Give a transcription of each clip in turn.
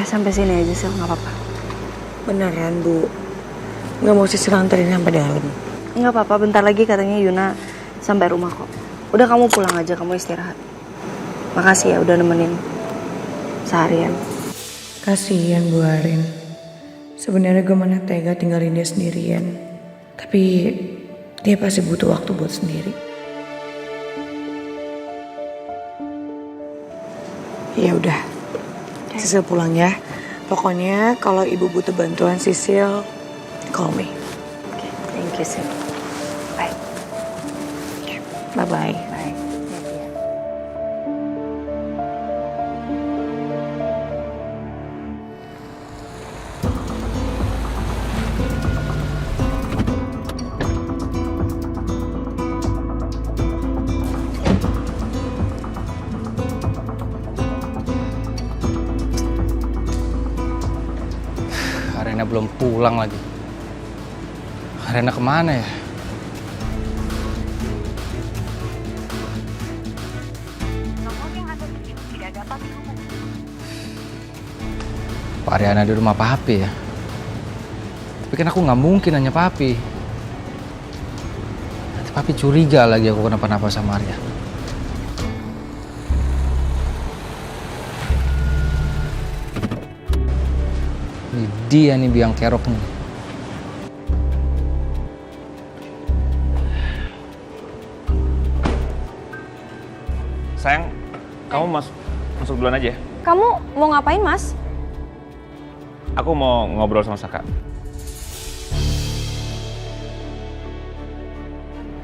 sampai sini aja sih, nggak apa-apa. Beneran, Bu? Nggak mau Sisil anterin sampai dalam? Nggak apa-apa, bentar lagi katanya Yuna sampai rumah kok. Udah kamu pulang aja, kamu istirahat. Makasih ya udah nemenin seharian. Kasihan Bu Arin. Sebenarnya gue mana tega tinggalin dia sendirian. Tapi dia pasti butuh waktu buat sendiri. Ya udah, Sisil pulang ya. Pokoknya kalau ibu butuh bantuan Sisil, call me. Oke, thank you sih. Bye. Bye-bye. Bye. Arena belum pulang lagi. Arena kemana ya? Pak Ariana di rumah Papi ya? Tapi kan aku nggak mungkin nanya Papi. Nanti Papi curiga lagi aku kenapa-napa sama Arya. Ini dia nih biang keroknya. Sayang, kamu masuk duluan aja ya. Kamu mau ngapain, Mas? Aku mau ngobrol sama Saka.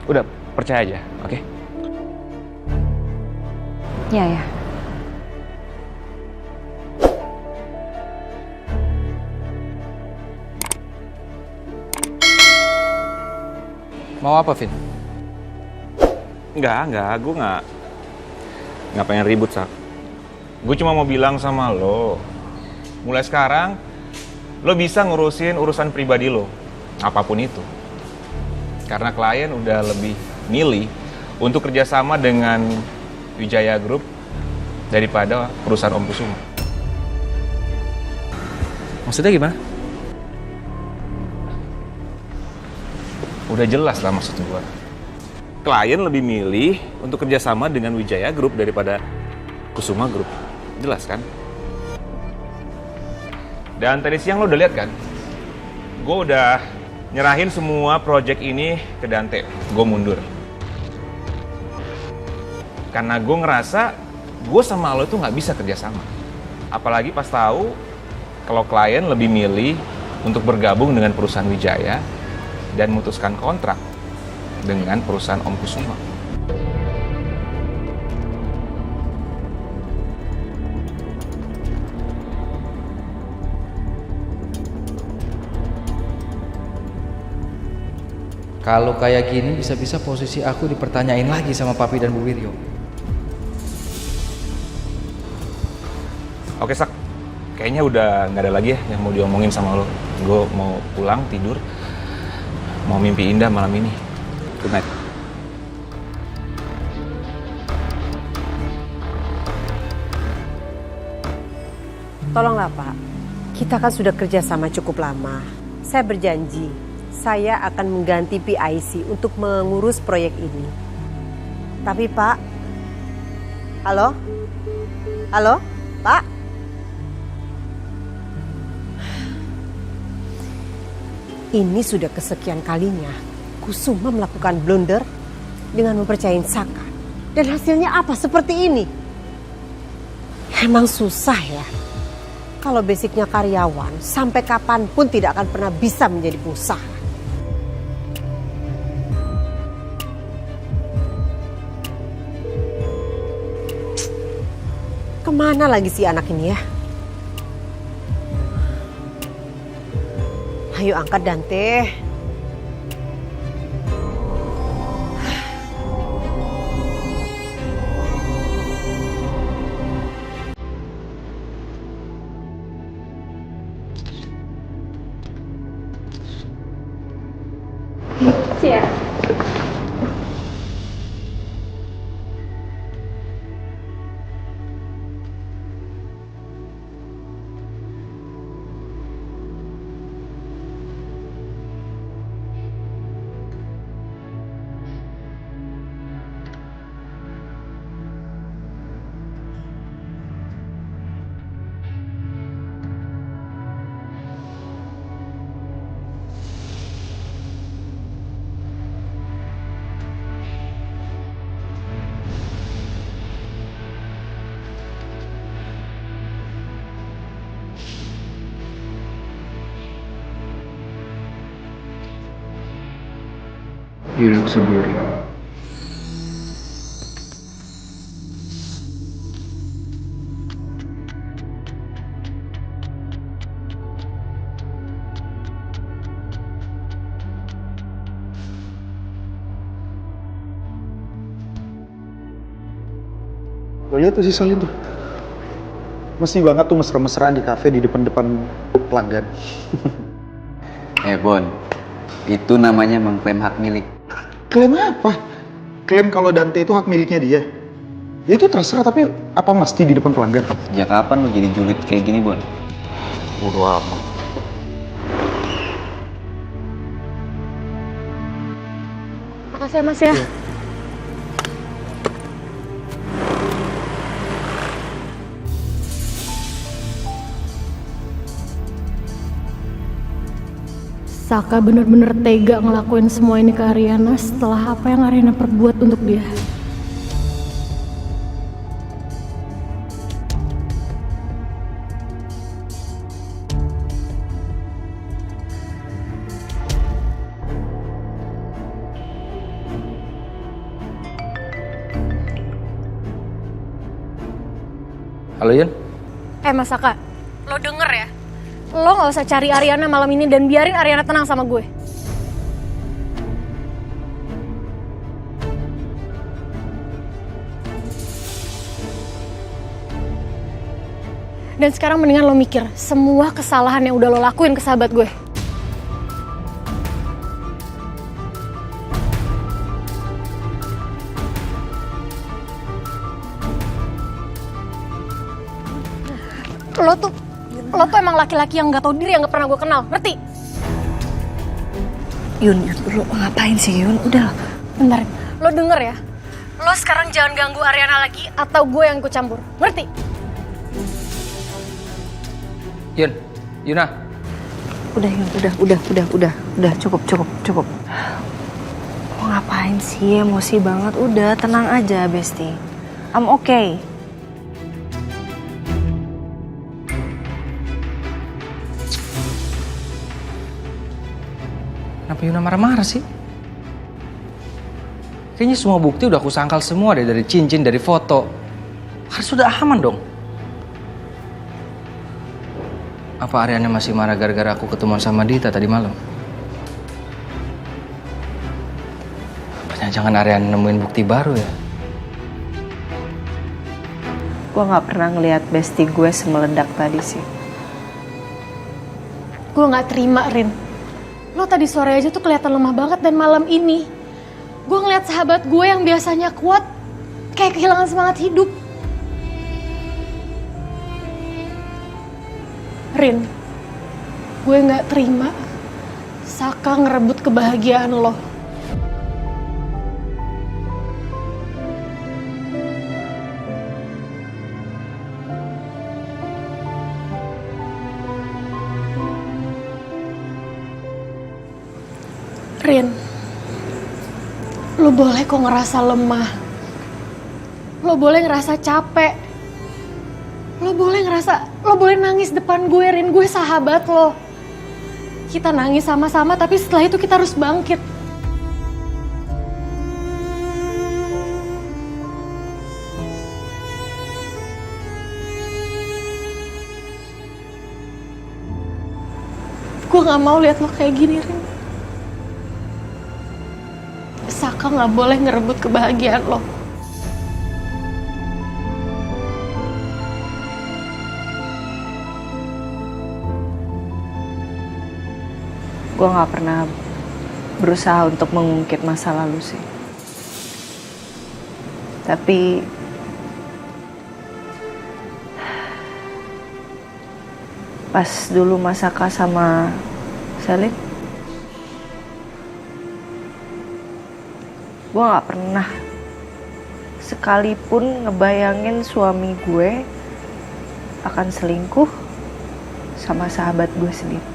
Udah, percaya aja, oke? Ya, ya. Mau apa, Vin? Enggak, gue nggak pengen ribut, Sak. Gue cuma mau bilang sama lo, mulai sekarang, lo bisa ngurusin urusan pribadi lo, apapun itu. Karena klien udah lebih milih untuk kerjasama dengan Wijaya Group daripada perusahaan Om Kusuma. Maksudnya gimana? Udah jelas lah maksud gue. Klien lebih milih untuk kerjasama dengan Wijaya Group daripada Kusuma Group. Jelas kan? Dan tadi siang lo udah lihat kan? Gue udah nyerahin semua project ini ke Dante. Gue mundur. Karena gue ngerasa gue sama lo tuh nggak bisa kerjasama. Apalagi pas tahu kalau klien lebih milih untuk bergabung dengan perusahaan Wijaya dan memutuskan kontrak dengan perusahaan Om Kusuma. Kalau kayak gini bisa-bisa posisi aku dipertanyain lagi sama Papi dan Bu Wiryo. Oke, Sak. Kayaknya udah nggak ada lagi ya yang mau diomongin sama lo. Gue mau pulang, tidur. Mau mimpi indah malam ini. Good night. Tolonglah Pak, kita kan sudah kerja sama cukup lama. Saya berjanji, saya akan mengganti PIC untuk mengurus proyek ini. Tapi Pak, halo? Halo, Pak? Ini sudah kesekian kalinya Kusuma melakukan blunder dengan mempercayai Saka. Dan hasilnya apa seperti ini? Emang susah ya. Kalau basicnya karyawan, sampai kapanpun tidak akan pernah bisa menjadi pengusaha. Kemana lagi si anak ini ya? Ayo angkat Dante. Iya. Hidup sendiri. Lo lihat tuh si Salin tuh. Mesti banget tuh mesra-mesraan di kafe di depan-depan pelanggan. Bon, itu namanya mengklaim hak milik. Klaim apa? Klaim kalau Dante itu hak miliknya dia. Ya itu terserah, tapi apa mesti di depan pelanggan? Sejak kapan lo jadi julid kayak gini, Bon? Bodoh amat. Makasih ya, Mas ya. Saka bener-bener tega ngelakuin semua ini ke Ariana setelah apa yang Ariana perbuat untuk dia. Halo Yun? Mas Saka, lo denger ya? Lo gak usah cari Ariana malam ini dan biarin Ariana tenang sama gue. Dan sekarang mendingan lo mikir semua kesalahan yang udah lo lakuin ke sahabat gue. Lo tuh emang laki-laki yang gak tahu diri, yang gak pernah gue kenal, ngerti? Yun, lo ngapain sih Yun? Udah. Bentar, lo denger ya. Lo sekarang jangan ganggu Ariana lagi atau gue yang ikut campur, ngerti? Yun, Yuna. Udah Yun, udah, cukup. Lo ngapain sih? Emosi banget. Udah, tenang aja, Besti. I'm okay. Kenapa Yuna marah-marah sih? Kayaknya semua bukti udah aku sangkal semua deh, dari cincin, dari foto. Harus sudah aman dong. Apa Ariana masih marah gara-gara aku ketemuan sama Dita tadi malam? Jangan Ariana nemuin bukti baru ya? Gue gak pernah ngeliat Besti gue semeledak tadi sih. Gue gak terima, Rin. Lo tadi sore aja tuh kelihatan lemah banget, dan malam ini gue ngeliat sahabat gue yang biasanya kuat kayak kehilangan semangat hidup. Rin, gue gak terima Saka ngerebut kebahagiaan lo. Rin, lo boleh kok ngerasa lemah. Lo boleh ngerasa capek. Lo boleh nangis depan gue, Rin. Gue sahabat lo. Kita nangis sama-sama, tapi setelah itu kita harus bangkit. Gue gak mau lihat lo kayak gini, Rin. Saka gak boleh ngerebut kebahagiaan lo. Gue gak pernah berusaha untuk mengungkit masa lalu sih. Tapi pas dulu Mas Saka sama Selin, gue gak pernah sekalipun ngebayangin suami gue akan selingkuh sama sahabat gue sendiri.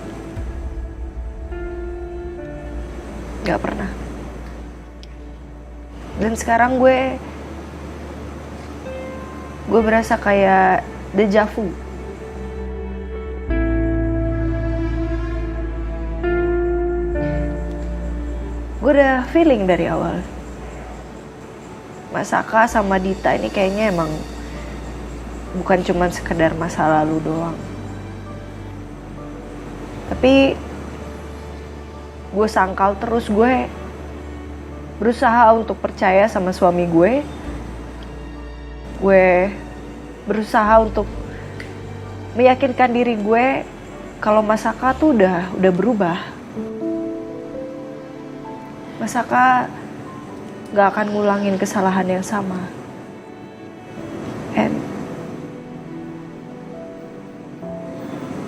Gak pernah. Dan sekarang gue berasa kayak deja vu. Gue Gue udah feeling dari awal. Mas Saka sama Dita ini kayaknya emang bukan cuma sekedar masa lalu doang. Tapi gue sangkal terus, gue berusaha untuk percaya sama suami gue. Gue berusaha untuk meyakinkan diri gue kalau Mas Saka tuh udah berubah. Mas Saka gak akan ngulangin kesalahan yang sama. And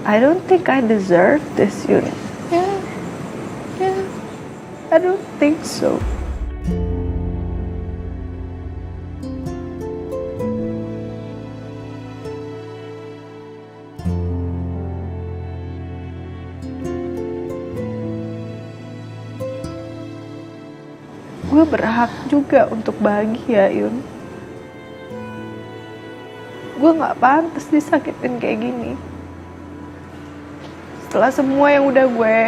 I don't think I deserve this, Yun. Yeah, I don't think so. Gue berhak juga untuk bahagia, Yun. Gue gak pantas disakitin kayak gini. Setelah semua yang udah gue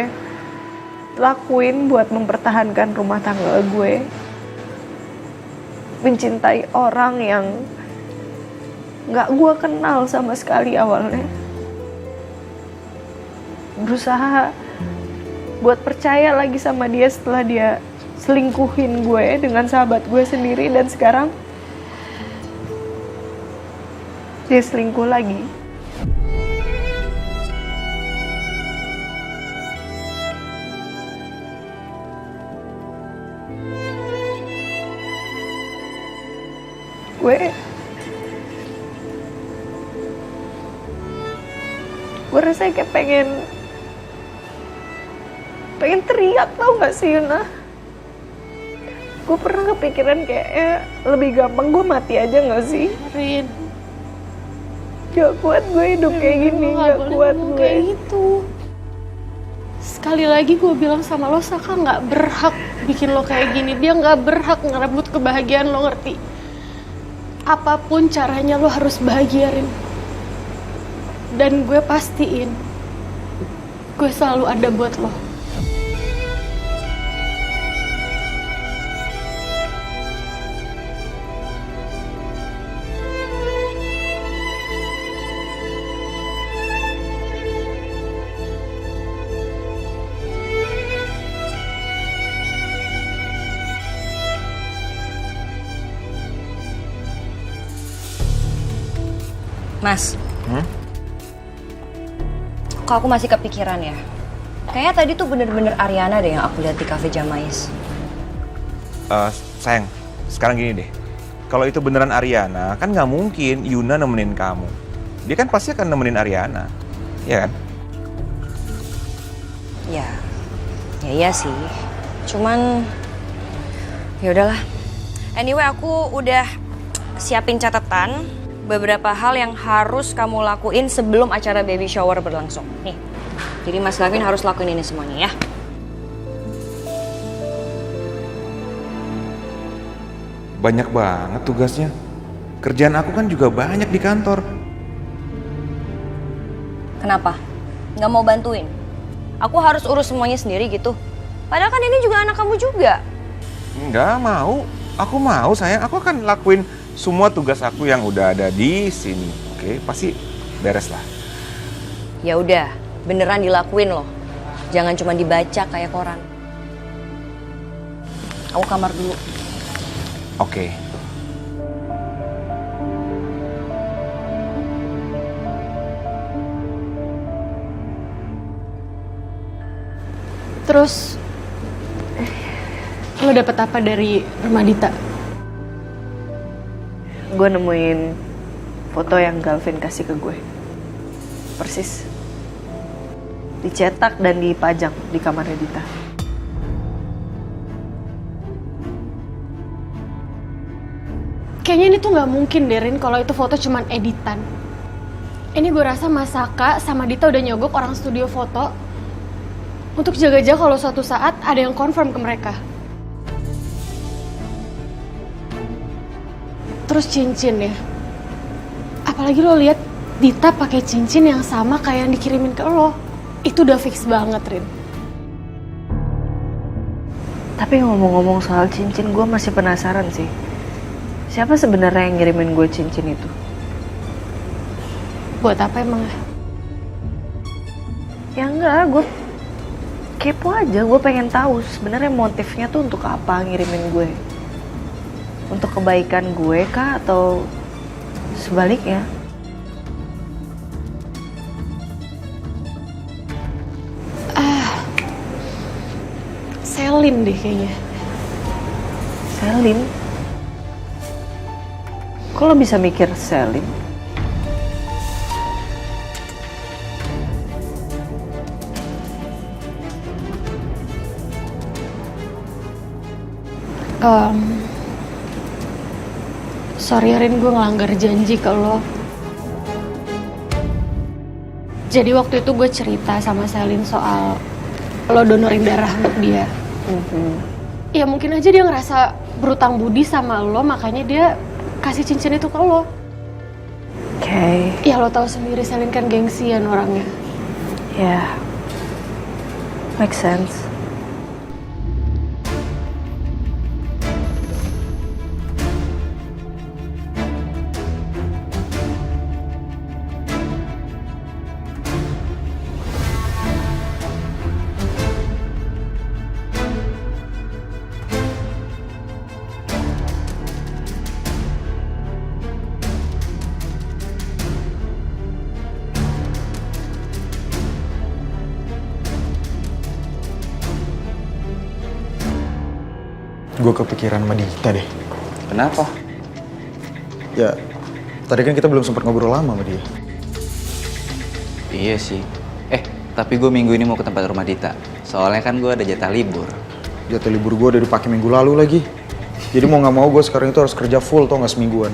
lakuin buat mempertahankan rumah tangga gue, mencintai orang yang gak gue kenal sama sekali awalnya, berusaha buat percaya lagi sama dia setelah dia selingkuhin gue dengan sahabat gue sendiri, dan sekarang dia selingkuh lagi. Gue rasanya kayak pengen teriak, tau gak sih, Yuna? Gue pernah kepikiran kayaknya lebih gampang gue mati aja gak sih? Rin, gak kuat gue hidup kayak gini, gak kuat gue. Kayak gitu. Sekali lagi gue bilang sama lo, Saka gak berhak bikin lo kayak gini. Dia gak berhak ngerebut kebahagiaan lo, ngerti? Apapun caranya lo harus bahagia, Rin. Dan gue pastiin gue selalu ada buat lo. Mas, kok aku masih kepikiran ya? Kayaknya tadi tuh bener-bener Ariana deh yang aku lihat di cafe Jamais. Sayang, sekarang gini deh. Kalau itu beneran Ariana, kan nggak mungkin Yuna nemenin kamu. Dia kan pasti akan nemenin Ariana, ya kan? Ya iya sih. Cuman, ya udahlah. Anyway, aku udah siapin catatan beberapa hal yang harus kamu lakuin sebelum acara baby shower berlangsung. Nih, jadi Mas Gavin harus lakuin ini semuanya ya. Banyak banget tugasnya. Kerjaan aku kan juga banyak di kantor. Kenapa? Nggak mau bantuin? Aku harus urus semuanya sendiri gitu. Padahal kan ini juga anak kamu juga. Nggak mau. Aku mau, sayang. Aku akan lakuin semua tugas aku yang udah ada di sini. Oke, pasti beres lah. Ya udah, beneran dilakuin loh. Jangan cuma dibaca kayak koran. Aku kamar dulu. Oke. Terus lo dapet apa dari rumah Dita? Gue nemuin foto yang Galvin kasih ke gue. Persis. Dicetak dan dipajang di kamarnya Dita. Kayaknya ini tuh nggak mungkin deh, Rin, kalau itu foto cuman editan. Ini gue rasa Mas Saka sama Dita udah nyogok orang studio foto untuk jaga-jaga kalau suatu saat ada yang confirm ke mereka. Terus cincin ya. Apalagi lo lihat Dita pakai cincin yang sama kayak yang dikirimin ke lo. Itu udah fix banget, Rin. Tapi ngomong-ngomong soal cincin, gue masih penasaran sih. Siapa sebenarnya yang ngirimin gue cincin itu? Buat apa emang? Ya enggak, gue kepo aja. Gue pengen tahu sebenarnya motifnya tuh untuk apa ngirimin gue. Untuk kebaikan gue kah atau sebaliknya? Selin deh kayaknya. Selin? Kok lo bisa mikir Selin? Sorry Rin, gue ngelanggar janji ke lo. Jadi waktu itu gue cerita sama Selin soal lo donorin darah untuk dia. Ya mungkin aja dia ngerasa berutang budi sama lo, makanya dia kasih cincin itu ke lo. Oke. Ya lo tahu sendiri Selin kan gengsian orangnya. Ya. Make sense. Gue kepikiran sama Dita deh. Kenapa? Ya, tadi kan kita belum sempat ngobrol lama sama dia. Iya sih. Tapi gue minggu ini mau ke tempat rumah Dita. Soalnya kan gue ada jatah libur. Jatah libur gue udah dipakai minggu lalu lagi. Jadi mau nggak mau gue sekarang itu harus kerja full, tau nggak, semingguan.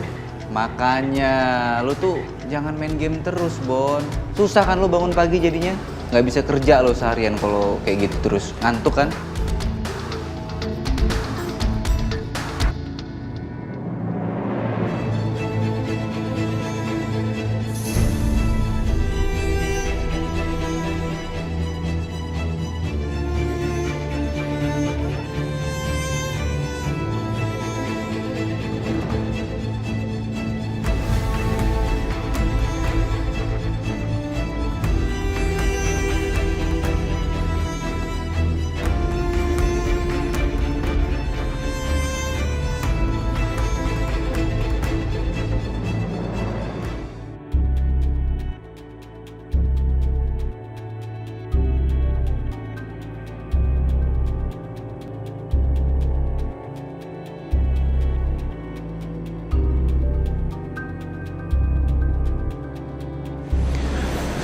Makanya lu tuh jangan main game terus, Bon. Susah kan lu bangun pagi jadinya. Nggak bisa kerja lo seharian kalau kayak gitu terus. Ngantuk kan?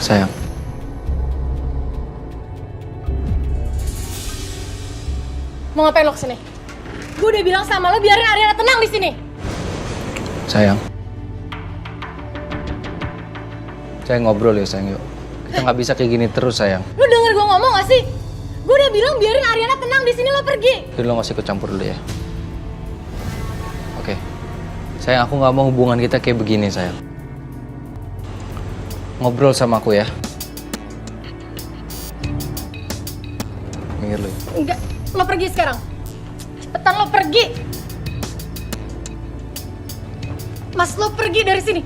Sayang, Mau ngapain lo kesini? Gue udah bilang sama lo biarin Ariana tenang di sini. sayang. Saya ngobrol ya sayang, yuk. Kita nggak bisa kayak gini terus sayang. Lo denger gue ngomong gak sih? Gue udah bilang biarin Ariana tenang di sini, lo pergi. Jadi lo nggak usah ikut campur dulu ya. Oke. Sayang, aku nggak mau hubungan kita kayak begini sayang. Ngobrol sama aku ya. Minggir lo ya. Enggak, lo pergi sekarang. Cepetan lo pergi. Mas, lo pergi dari sini.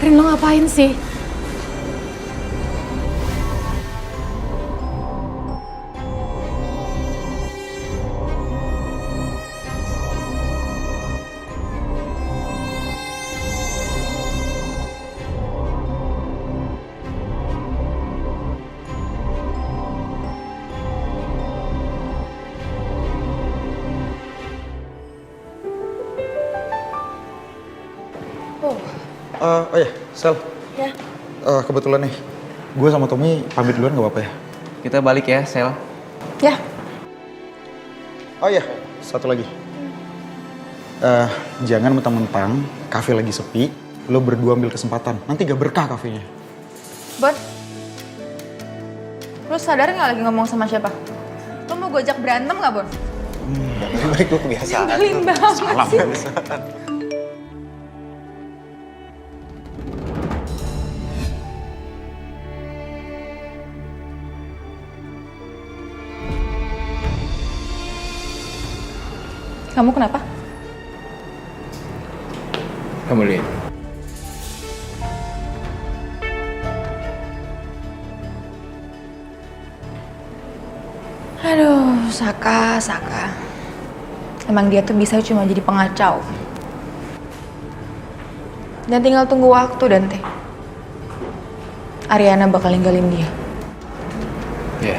Rin, lo ngapain sih? Oh ya, Sel. Ya. Kebetulan nih, gue sama Tommy pamit duluan gak apa-apa ya? Kita balik ya, Sel. Ya. Oh iya, satu lagi. Jangan mentang-mentang kafe lagi sepi, lo berdua ambil kesempatan. Nanti gak berkah kafenya. Bon, lo sadar nggak lagi ngomong sama siapa? Lo mau gue ajak berantem nggak, Bon? Baik, lo kebiasaan. Nyebelin banget sih. Kamu kenapa? Kamu lihat. Aduh, Saka. Emang dia tuh bisa cuma jadi pengacau. Dan tinggal tunggu waktu, Dante. Ariana bakal ninggalin dia. Ya.